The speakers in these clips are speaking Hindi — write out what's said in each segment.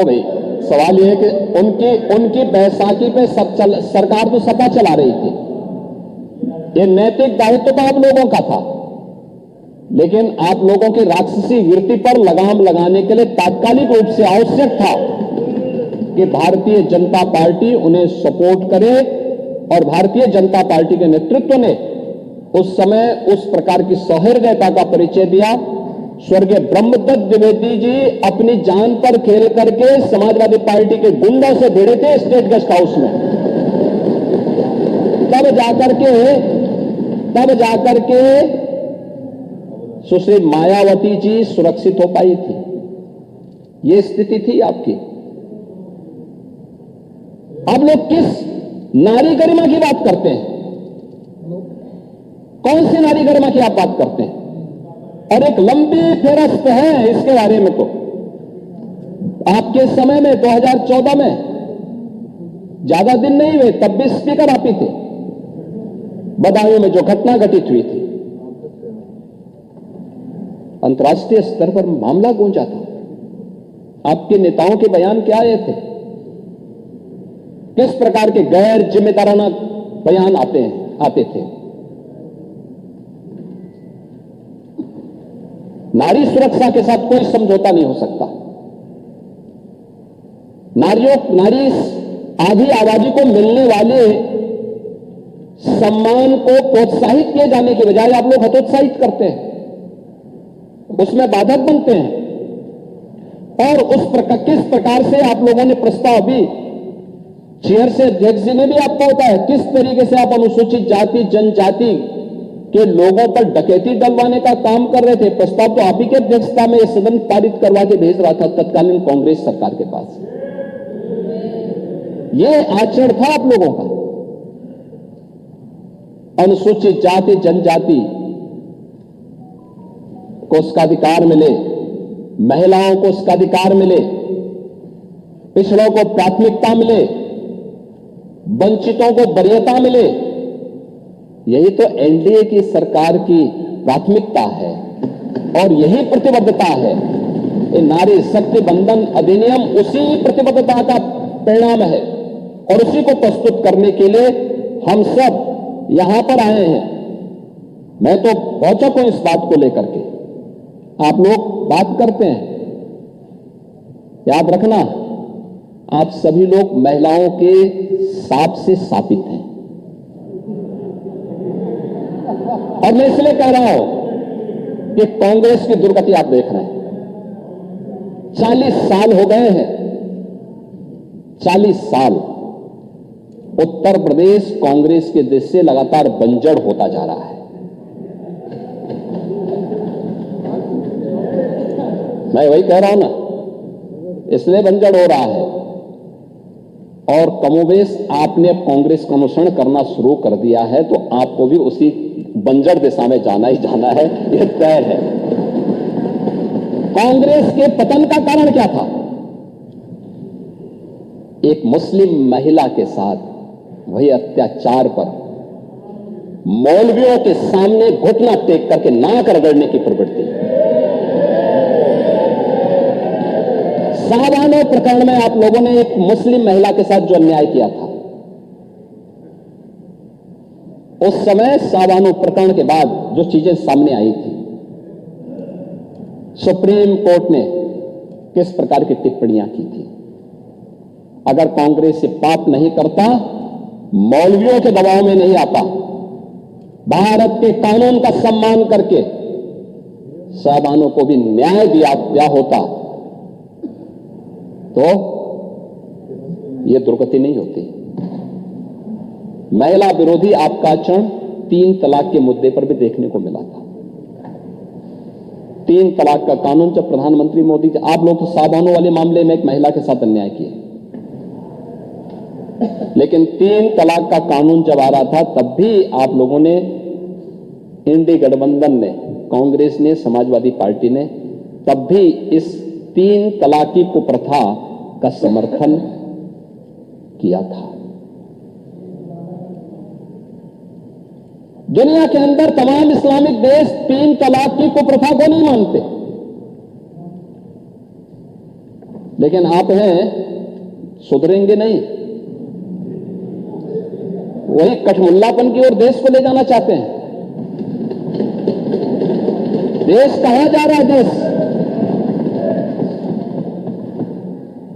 भाई सवाल यह है कि उनकी बैसाखी पे सरकार तो सपा चला रही थी। ये नैतिक दायित्व तो आप लोगों का था, लेकिन आप लोगों की राक्षसी वृत्ति पर लगाम लगाने के लिए तात्कालिक रूप से आवश्यक था कि भारतीय जनता पार्टी उन्हें सपोर्ट करे, और भारतीय जनता पार्टी के नेतृत्व ने उस समय उस प्रकार की सौहार्दता का परिचय दिया। स्वर्गीय ब्रह्मदत्त द्विवेदी जी अपनी जान पर खेल करके समाजवादी पार्टी के गुंडों से भिड़े थे स्टेट गेस्ट हाउस में। तब जाकर के सुश्री मायावती जी सुरक्षित हो पाई थी। यह स्थिति थी आपकी। आप लोग किस नारी गरिमा की बात करते हैं? कौन सी नारी गरिमा की आप बात करते हैं? और एक लंबी फेरस्त है इसके बारे में। तो आपके समय में 2014 में ज्यादा दिन नहीं हुए, तब भी स्पीकर आप ही थे। बदायूं में जो घटना घटित हुई थी, अंतर्राष्ट्रीय स्तर पर मामला गूंजा था। आपके नेताओं के बयान क्या आए थे? किस प्रकार के गैर जिम्मेदाराना बयान आते थे? नारी सुरक्षा के साथ कोई समझौता नहीं हो सकता। नारी आधी आबादी को मिलने वाले सम्मान को प्रोत्साहित किए जाने के बजाय आप लोग हतोत्साहित करते हैं, उसमें बाधक बनते हैं। और किस प्रकार से आप लोगों ने प्रस्ताव भी चेयर से अध्यक्ष जी ने भी आपको बताया किस तरीके से आप अनुसूचित जाति जनजाति के लोगों पर डकैती डलवाने का काम कर रहे थे। प्रस्ताव तो आप ही की अध्यक्षता में सदन पारित करवा के भेज रहा था तत्कालीन कांग्रेस सरकार के पास। यह आचरण था आप लोगों का। अनुसूचित जाति जनजाति को उसका अधिकार मिले, महिलाओं को उसका अधिकार मिले, पिछड़ों को प्राथमिकता मिले, वंचितों को वरीयता मिले। यही तो एनडीए की सरकार की प्राथमिकता है और यही प्रतिबद्धता है। ये नारी शक्ति बंधन अधिनियम उसी प्रतिबद्धता का परिणाम है और उसी को प्रस्तुत करने के लिए हम सब यहां पर आए हैं। मैं तो भौचक हूं इस बात को लेकर के। आप लोग बात करते हैं, याद रखना आप सभी लोग महिलाओं के साप से शापित हैं। और मैं इसलिए कह रहा हूं कि कांग्रेस की दुर्गति आप देख रहे हैं। 40 साल हो गए हैं, 40 साल उत्तर प्रदेश कांग्रेस के देश से लगातार बंजर होता जा रहा है। मैं वही कह रहा हूं ना, इसलिए बंजर हो रहा है। और कमोबेश आपने अब कांग्रेस का अनुसरण करना शुरू कर दिया है, तो आपको भी उसी बंजर दिशा में जाना ही जाना है, यह तय है। कांग्रेस के पतन का कारण क्या था? एक मुस्लिम महिला के साथ वही अत्याचार पर मौलवियों के सामने घुटना टेक करके नाक रगड़ने की प्रवृत्ति। शाहबानो प्रकरण में आप लोगों ने एक मुस्लिम महिला के साथ जो अन्याय किया था, उस समय शाहबानो प्रकरण के बाद जो चीजें सामने आई थी, सुप्रीम कोर्ट ने किस प्रकार की टिप्पणियां की थी। अगर कांग्रेस से पाप नहीं करता, मौलवियों के दबाव में नहीं आता, भारत के कानून का सम्मान करके शाहबानो को भी न्याय दिया होता, तो यह दुर्गति नहीं होती। महिला विरोधी आपका आचरण 3 तलाक के मुद्दे पर भी देखने को मिला था। 3 तलाक का कानून जब प्रधानमंत्री मोदी जी, आप लोग तो शाहबानो वाले मामले में एक महिला के साथ अन्याय किए, लेकिन 3 तलाक का कानून जब आ रहा था तब भी आप लोगों ने, इंडी गठबंधन ने, कांग्रेस ने, समाजवादी पार्टी ने तब भी इस 3 तलाकी कुप्रथा का समर्थन किया था। दुनिया के अंदर तमाम इस्लामिक देश 3 तलाक की कुप्रथा को नहीं मानते। लेकिन आप हैं सुधरेंगे नहीं, वही कठमुल्लापन की ओर देश को ले जाना चाहते हैं। देश कहां जा रहा है?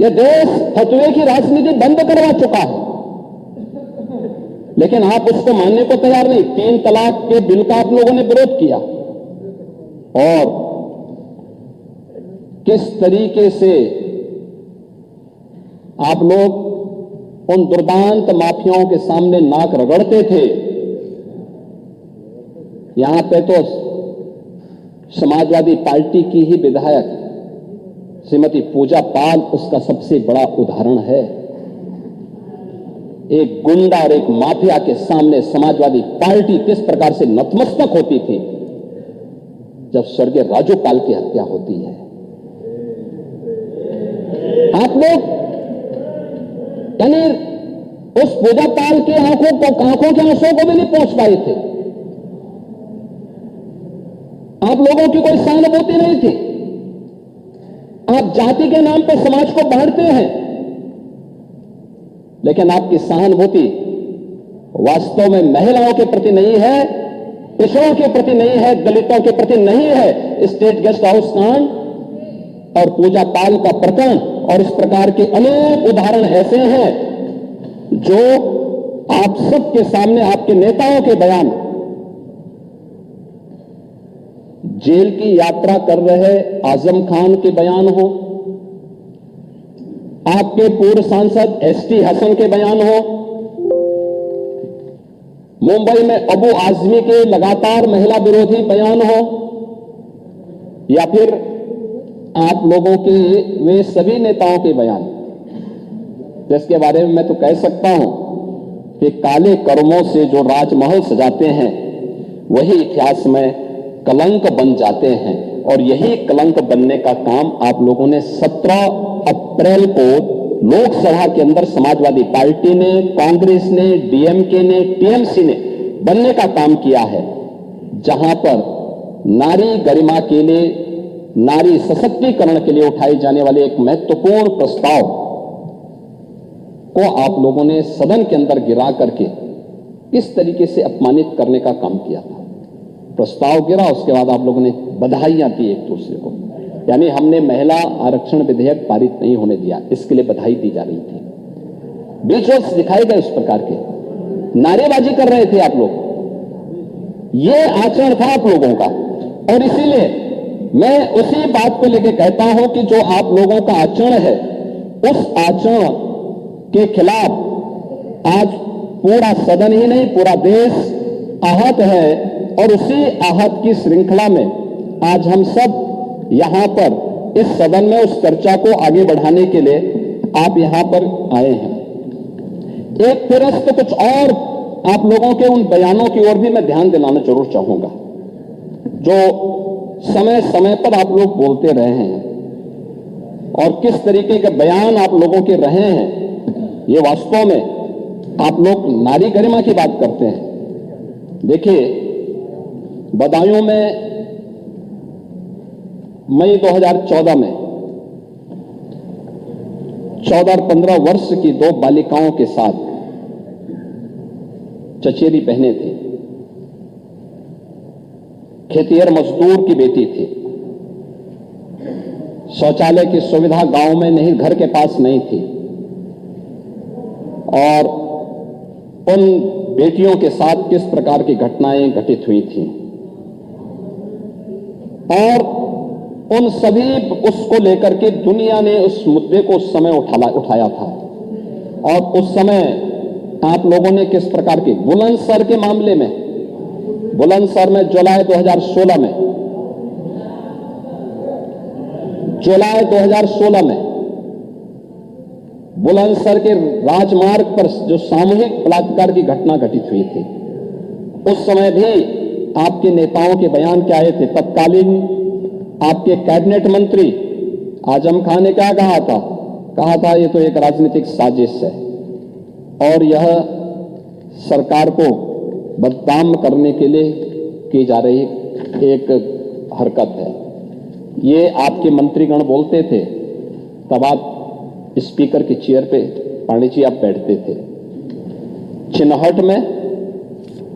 यह देश फतवे की राजनीति बंद करवा चुका है, लेकिन आप उसको मानने को तैयार नहीं। 3 तलाक के बिल का आप लोगों ने विरोध किया और किस तरीके से आप लोग उन दुर्दांत माफियाओं के सामने नाक रगड़ते थे। यहां पे तो समाजवादी पार्टी की ही विधायक श्रीमती पूजा पाल उसका सबसे बड़ा उदाहरण है। एक गुंडा और एक माफिया के सामने समाजवादी पार्टी किस प्रकार से नतमस्तक होती थी जब स्वर्गीय राजू पाल की हत्या होती है। आप लोग यानी उस पूजा पाल की आंखों के आंसुओं को भी नहीं पहुंच पाए थे। आप लोगों की कोई सहानुभूति नहीं थी। आप जाति के नाम पर समाज को बांटते हैं, लेकिन आपकी सहानुभूति वास्तव में महिलाओं के प्रति नहीं है, पिछड़ों के प्रति नहीं है, दलितों के प्रति नहीं है। स्टेट गेस्ट हाउस कांड और पूजा पाल का प्रकरण और इस प्रकार के अनेक उदाहरण ऐसे हैं जो आप सबके सामने, आपके नेताओं के बयान, जेल की यात्रा कर रहे आजम खान के बयान हो, आपके पूर्व सांसद एसटी हसन के बयान हो, मुंबई में अबू आजमी के लगातार महिला विरोधी बयान हो, या फिर आप लोगों के वे सभी नेताओं के बयान, जिसके बारे में मैं तो कह सकता हूं कि काले कर्मों से जो राजमहल सजाते हैं वही इतिहास में कलंक बन जाते हैं। और यही कलंक बनने का काम आप लोगों ने 17 अप्रैल को लोकसभा के अंदर समाजवादी पार्टी ने, कांग्रेस ने, डीएमके ने, टीएमसी ने बनने का काम किया है, जहां पर नारी गरिमा के लिए, नारी सशक्तिकरण के लिए उठाए जाने वाले एक महत्वपूर्ण प्रस्ताव को आप लोगों ने सदन के अंदर गिरा करके इस तरीके से अपमानित करने का काम किया था। प्रस्ताव गिरा, उसके बाद आप लोगों ने बधाइयां दी एक दूसरे को, यानी हमने महिला आरक्षण विधेयक पारित नहीं होने दिया, इसके लिए बधाई दी जा रही थी। विजुअल्स दिखाए गए उस प्रकार के, नारेबाजी कर रहे थे आप लोग। ये आचरण था आप लोगों का, और इसीलिए मैं उसी बात को लेकर कहता हूं कि जो आप लोगों का आचरण है, उस आचरण के खिलाफ आज पूरा सदन ही नहीं, पूरा देश आहत है। और उसी आहत की श्रृंखला में आज हम सब यहां पर इस सदन में उस चर्चा को आगे बढ़ाने के लिए आप यहां पर आए हैं। एक फिरस्त कुछ और आप लोगों के उन बयानों की ओर भी मैं ध्यान दिलाना जरूर चाहूंगा, जो समय समय पर आप लोग बोलते रहे हैं और किस तरीके के बयान आप लोगों के रहे हैं। ये वास्तव में आप लोग नारी गरिमा की बात करते हैं। देखिए, बदायूं में मई 2014 में 14 और 15 वर्ष की 2 बालिकाओं के साथ चचेरी बहनें थी। खेतिहर मजदूर की बेटी थी। शौचालय की सुविधा गांव में नहीं, घर के पास नहीं थी, और उन बेटियों के साथ किस प्रकार की घटनाएं घटित हुई थी, और उन सभी उसको लेकर के दुनिया ने उस मुद्दे को उस समय उठाया था। और उस समय आप लोगों ने किस प्रकार के बुलंदशहर के मामले में, बुलंदशहर में जुलाई 2016 में बुलंदशहर के राजमार्ग पर जो सामूहिक बलात्कार की घटना घटित हुई थी, उस समय भी आपके नेताओं के बयान क्या आए थे। तत्कालीन आपके कैबिनेट मंत्री आजम खान ने क्या कहा था ये तो एक राजनीतिक साजिश है और यह सरकार को बदनाम करने के लिए की जा रही एक हरकत है। ये आपके मंत्रीगण बोलते थे, तब आप स्पीकर की चेयर पे पांडे जी आप बैठते थे। चिन्हट में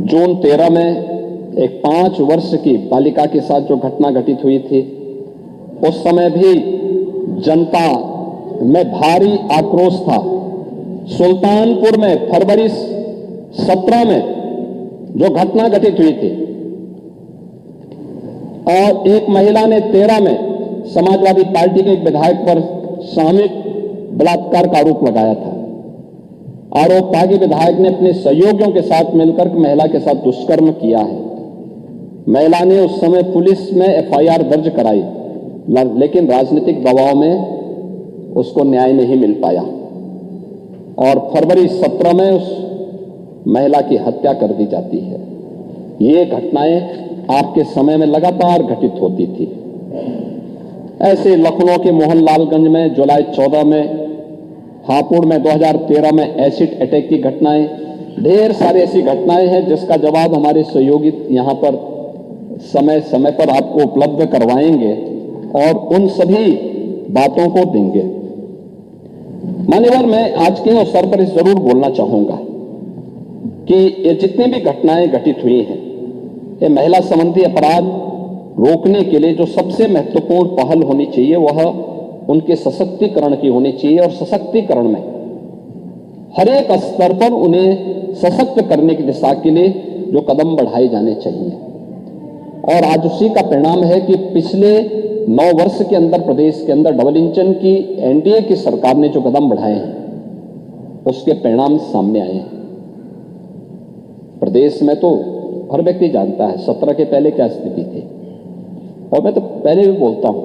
जून 13 में एक 5 वर्ष की बालिका के साथ जो घटना घटित हुई थी, उस समय भी जनता में भारी आक्रोश था। सुल्तानपुर में फरवरी 17 में जो घटना घटित हुई थी और एक महिला ने 13 में समाजवादी पार्टी के एक विधायक पर सामूहिक बलात्कार का आरोप लगाया था। आरोप था कि विधायक ने अपने सहयोगियों के साथ मिलकर महिला के साथ दुष्कर्म किया है। महिला ने उस समय पुलिस में एफआईआर दर्ज कराई, लेकिन राजनीतिक दबाव में उसको न्याय नहीं मिल पाया और फरवरी 17 में उस महिला की हत्या कर दी जाती है। ये घटनाएं आपके समय में लगातार घटित होती थी। ऐसे लखनऊ के मोहनलालगंज में जुलाई 14 में, हापुड़ में 2013 में एसिड अटैक की घटनाएं, ढेर सारी ऐसी घटनाएं हैं जिसका जवाब हमारे सहयोगी यहां पर समय समय पर आपको उपलब्ध करवाएंगे और उन सभी बातों को देंगे। मान्यवर, मैं आज के अवसर पर जरूर बोलना चाहूंगा कि ये जितनी भी घटनाएं घटित हुई हैं, ये महिला संबंधी अपराध रोकने के लिए जो सबसे महत्वपूर्ण पहल होनी चाहिए वह उनके सशक्तिकरण की होनी चाहिए और सशक्तिकरण में हर एक स्तर पर उन्हें सशक्त करने की दिशा के लिए जो कदम बढ़ाए जाने चाहिए। और आज उसी का परिणाम है कि पिछले 9 वर्ष के अंदर प्रदेश के अंदर डबल इंजन की एनडीए की सरकार ने जो कदम बढ़ाए हैं उसके परिणाम सामने आए हैं। प्रदेश में तो हर व्यक्ति जानता है 17 के पहले क्या स्थिति थी, और मैं तो पहले भी बोलता हूं,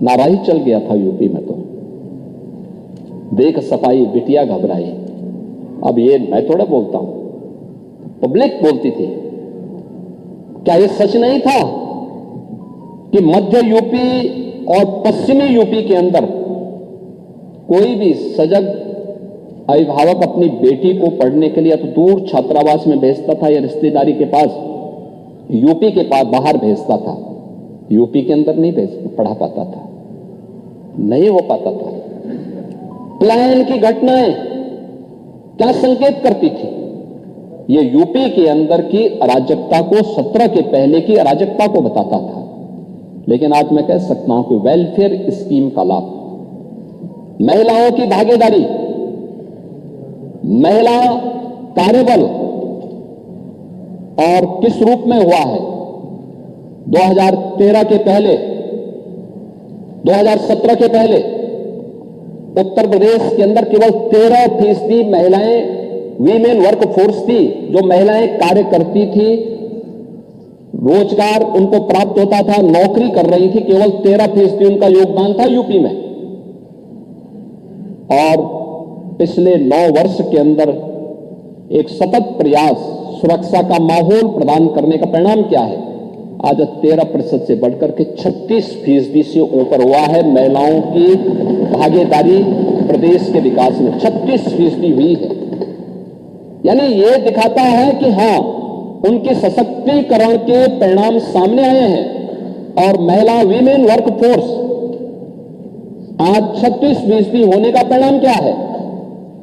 नारा ही चल गया था यूपी में। तो देख सफाई बिटिया घबराई, अब ये मैं थोड़ा बोलता हूं, पब्लिक बोलती थी। क्या ये सच नहीं था कि मध्य यूपी और पश्चिमी यूपी के अंदर कोई भी सजग अभिभावक अपनी बेटी को पढ़ने के लिए या तो दूर छात्रावास में भेजता था या रिश्तेदारी के पास यूपी के पास बाहर भेजता था, यूपी के अंदर नहीं पढ़ा पाता था, नहीं हो पाता था। प्लान की घटनाएं क्या संकेत करती थी? ये यूपी के अंदर की अराजकता को, 17 के पहले की अराजकता को बताता था। लेकिन आज मैं कह सकता हूं कि वेलफेयर स्कीम का लाभ, महिलाओं की भागीदारी, महिला कार्यबल और किस रूप में हुआ है 2013 के पहले, 2017 के पहले उत्तर प्रदेश के अंदर केवल 13% महिलाएं वीमेन वर्क फोर्स थी, जो महिलाएं कार्य करती थी, रोजगार उनको प्राप्त होता था, नौकरी कर रही थी, केवल 13% उनका योगदान था यूपी में। और पिछले 9 वर्ष के अंदर एक सतत प्रयास, सुरक्षा का माहौल प्रदान करने का परिणाम क्या है? आज 13% से बढ़कर के 36% से ऊपर हुआ है महिलाओं की भागीदारी प्रदेश के विकास में, 36% हुई है। यानी ये दिखाता है कि हां, उनके सशक्तिकरण के परिणाम सामने आए हैं और महिला वीमेन वर्क फोर्स आज 36% होने का परिणाम क्या है?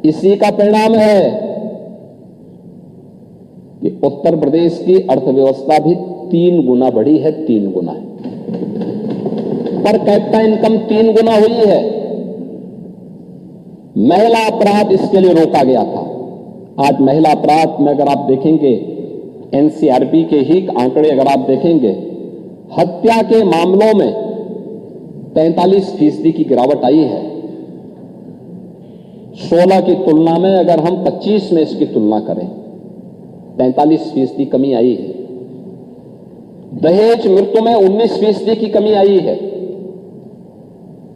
इसी का परिणाम है कि उत्तर प्रदेश की अर्थव्यवस्था भी 3 गुना बढ़ी है, 3 गुना है। पर कैपिटा इनकम 3 गुना हुई है। महिला अपराध इसके लिए रोका गया था। आज महिला अपराध में अगर आप देखेंगे, एनसीआरबी के ही आंकड़े अगर आप देखेंगे, हत्या के मामलों में 43% की गिरावट आई है। 16 की तुलना में अगर हम 25 में इसकी तुलना करें, 43% कमी आई है। दहेज मृत्यु में 19% की कमी आई है।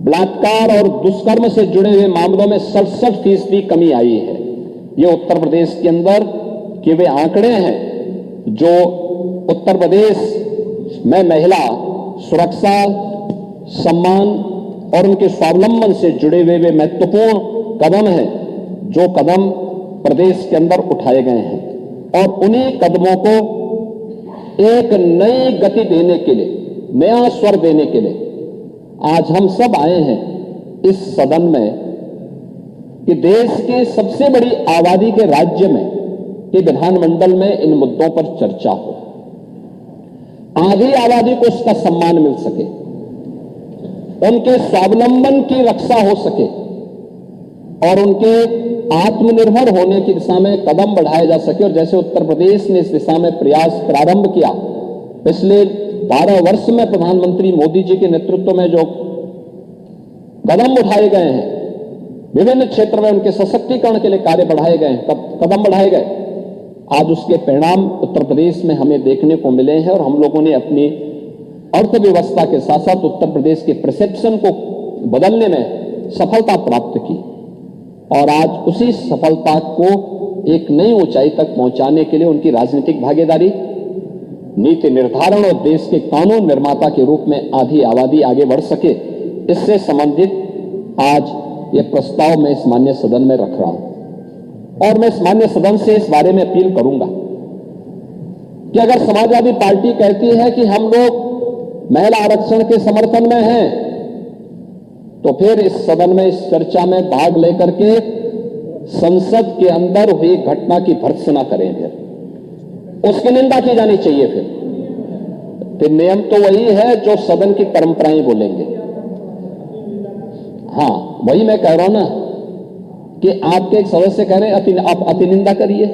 बलात्कार और दुष्कर्म से जुड़े हुए मामलों में 67% कमी आई है। ये उत्तर प्रदेश के अंदर के वे आंकड़े हैं जो उत्तर प्रदेश में महिला सुरक्षा, सम्मान और उनके स्वावलंबन से जुड़े हुए वे महत्वपूर्ण कदम हैं, जो कदम प्रदेश के अंदर उठाए गए हैं। और उन्हीं कदमों को एक नई गति देने के लिए, नया स्वर देने के लिए आज हम सब आए हैं इस सदन में कि देश के सबसे बड़ी आबादी के राज्य में कि विधानमंडल में इन मुद्दों पर चर्चा हो, आधी आबादी को उसका सम्मान मिल सके, उनके स्वावलंबन की रक्षा हो सके और उनके आत्मनिर्भर होने की दिशा में कदम बढ़ाए जा सके। और जैसे उत्तर प्रदेश ने इस दिशा में प्रयास प्रारंभ किया, पिछले 12 वर्ष में प्रधानमंत्री मोदी जी के नेतृत्व में जो कदम उठाए गए हैं, विभिन्न क्षेत्र में उनके सशक्तिकरण के लिए कार्य बढ़ाए गए हैं, कदम बढ़ाए गए, आज उसके परिणाम उत्तर प्रदेश में हमें देखने को मिले हैं। और हम लोगों ने अपनी अर्थव्यवस्था के साथ साथ उत्तर प्रदेश के परसेप्शन को बदलने में सफलता प्राप्त की और आज उसी सफलता को एक नई ऊंचाई तक पहुंचाने के लिए उनकी राजनीतिक भागीदारी, नीति निर्धारण और देश के कानून निर्माता के रूप में आधी आबादी आगे बढ़ सके, इससे संबंधित आज ये प्रस्ताव मैं इस माननीय सदन में रख रहा हूं। और मैं इस माननीय सदन से इस बारे में अपील करूंगा कि अगर समाजवादी पार्टी कहती है कि हम लोग महिला आरक्षण के समर्थन में हैं, तो फिर इस सदन में इस चर्चा में भाग लेकर के संसद के अंदर हुई घटना की भर्त्सना करें, फिर उसकी निंदा की जानी चाहिए। फिर नियम तो वही है जो सदन की परंपराएं बोलेंगे। हाँ, वही मैं कह रहा हूं ना कि आपके एक सदस्य कह रहे हैं आप अति निंदा करिए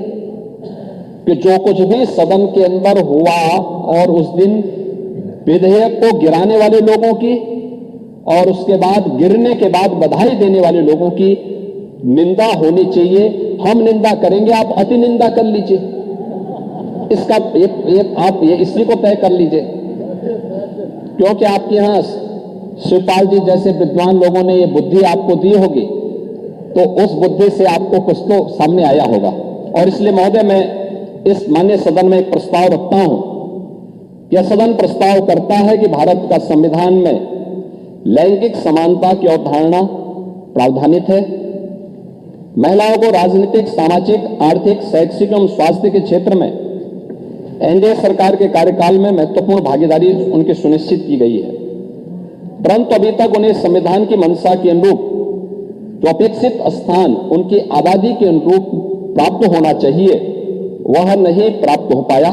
कि जो कुछ भी सदन के अंदर हुआ और उस दिन विधेयक को गिराने वाले लोगों की और उसके बाद गिरने के बाद बधाई देने वाले लोगों की निंदा होनी चाहिए, हम निंदा करेंगे, आप अति निंदा कर लीजिए। इसका आप इसी को तय कर लीजिए, क्योंकि आपके यहां शिवपाल जी जैसे विद्वान लोगों ने ये बुद्धि आपको दी होगी, तो उस बुद्धि से आपको कुछ तो सामने आया होगा। और इसलिए महोदय, मैं इस माननीय सदन में एक प्रस्ताव रखता हूं। यह सदन प्रस्ताव करता है कि भारत का संविधान में लैंगिक समानता की अवधारणा प्रावधानित है। महिलाओं को राजनीतिक, सामाजिक, आर्थिक, शैक्षिक एवं स्वास्थ्य के क्षेत्र में एनडीए सरकार के कार्यकाल में महत्वपूर्ण भागीदारी उनकी सुनिश्चित की गई है, परंतु अभी तक उन्हें संविधान की मंशा के अनुरूप जो अपेक्षित स्थान उनकी आबादी के अनुरूप प्राप्त होना चाहिए, वह नहीं प्राप्त हो पाया।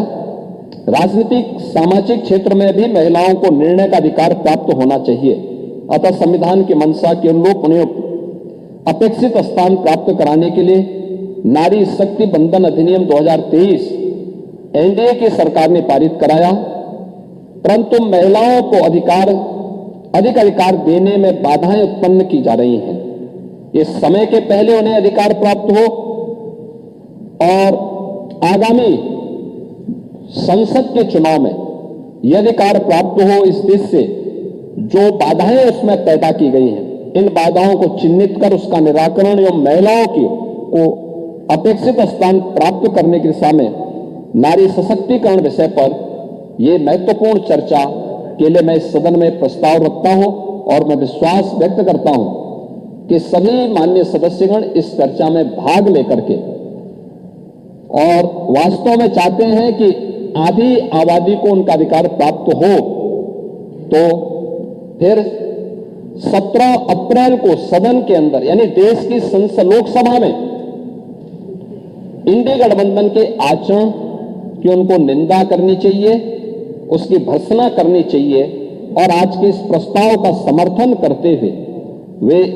राजनीतिक, सामाजिक क्षेत्र में भी महिलाओं को निर्णय का अधिकार प्राप्त होना चाहिए, अतः संविधान की मंशा के अनुरूप उन्हें अपेक्षित स्थान प्राप्त कराने के लिए नारी शक्ति बंधन अधिनियम 2023 एनडीए की सरकार ने पारित कराया, परंतु महिलाओं को अधिक अधिकार देने में बाधाएं उत्पन्न की जा रही हैं। इस समय के पहले उन्हें अधिकार प्राप्त हो और आगामी संसद के चुनाव में यह अधिकार प्राप्त हो, इस देश से जो बाधाएं उसमें पैदा की गई हैं, इन बाधाओं को चिन्हित कर उसका निराकरण एवं महिलाओं को अपेक्षित स्थान प्राप्त करने की दिशा में नारी सशक्तिकरण विषय पर यह महत्वपूर्ण चर्चा के लिए मैं इस सदन में प्रस्ताव रखता हूं और मैं विश्वास व्यक्त करता हूं कि सभी माननीय सदस्यगण इस चर्चा में भाग लेकर के और वास्तव में चाहते हैं कि आधी आबादी को उनका अधिकार प्राप्त हो, तो फिर 17 अप्रैल को सदन के अंदर यानी देश की संसद लोकसभा में इंडी गठबंधन के आचरण की उनको निंदा करनी चाहिए, उसकी भर्त्सना करनी चाहिए और आज के इस प्रस्ताव का समर्थन करते हुए वे